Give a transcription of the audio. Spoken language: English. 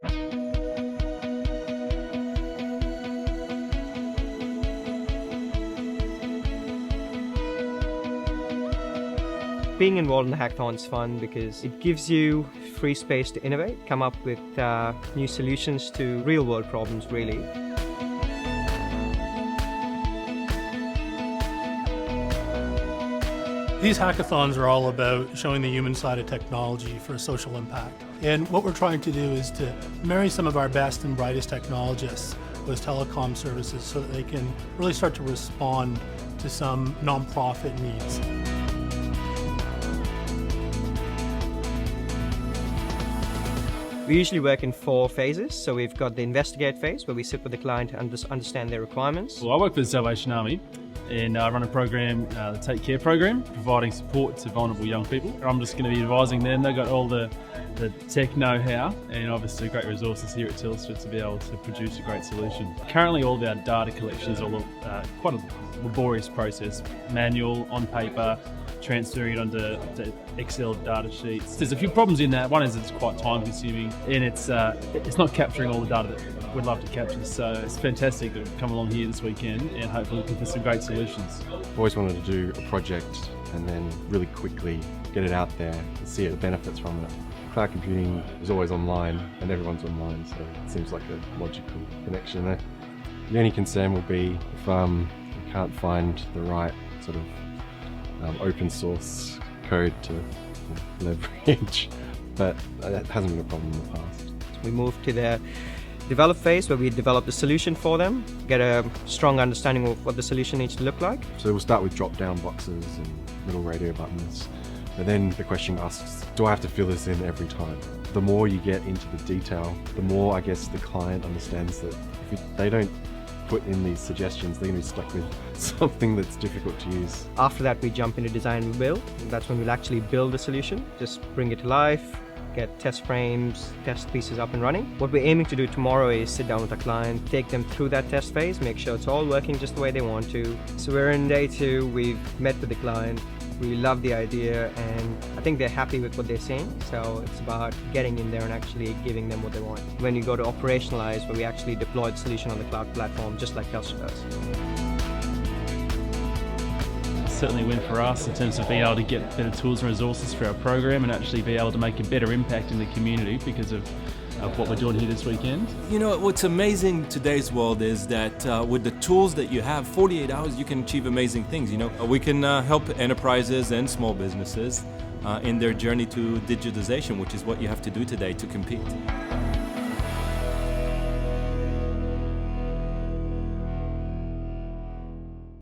Being involved in the hackathon is fun because it gives you free space to innovate, come up with new solutions to real-world problems, really. These hackathons are all about showing the human side of technology for social impact. And what we're trying to do is to marry some of our best and brightest technologists with telecom services so that they can really start to respond to some non-profit needs. We usually work in 4 phases. So we've got the investigate phase, where we sit with the client and understand their requirements. Well, I work for the Salvation Army, and I run a program, the Take Care program, providing support to vulnerable young people. I'm just going to be advising them. They've got all the tech know-how and obviously great resources here at Telstra to be able to produce a great solution. Currently, all of our data collection is quite a laborious process, manual, on paper, transferring it onto Excel data sheets. There's a few problems in that. One is it's quite time consuming, and it's not capturing all the data that we'd love to capture. So it's fantastic that we've come along here this weekend and hopefully looking for some great solutions. I've always wanted to do a project and then really quickly get it out there and see the benefits from it. Cloud computing is always online and everyone's online, so it seems like a logical connection there. The only concern will be if we can't find the right sort of open source code to leverage, but that hasn't been a problem in the past. We moved to the develop phase, where we develop the solution for them, get a strong understanding of what the solution needs to look like. So we'll start with drop-down boxes and little radio buttons, but then the question asks, do I have to fill this in every time? The more you get into the detail, the more I guess the client understands that if they don't put in these suggestions, they're going to be stuck with something that's difficult to use. After that, we jump into design and build. That's when we'll actually build the solution, just bring it to life, get test frames, test pieces up and running. What we're aiming to do tomorrow is sit down with the client, take them through that test phase, make sure it's all working just the way they want to. So we're in day 2, we've met with the client, we love the idea, and I think they're happy with what they're seeing. So it's about getting in there and actually giving them what they want. When you go to operationalize, where we actually deploy the solution on the cloud platform, just like Telstra does. Certainly a win for us in terms of being able to get better tools and resources for our program and actually be able to make a better impact in the community because of what we're doing here this weekend. You know, what's amazing in today's world is that with the tools that you have, 48 hours, you can achieve amazing things. You know, we can help enterprises and small businesses in their journey to digitization, which is what you have to do today to compete.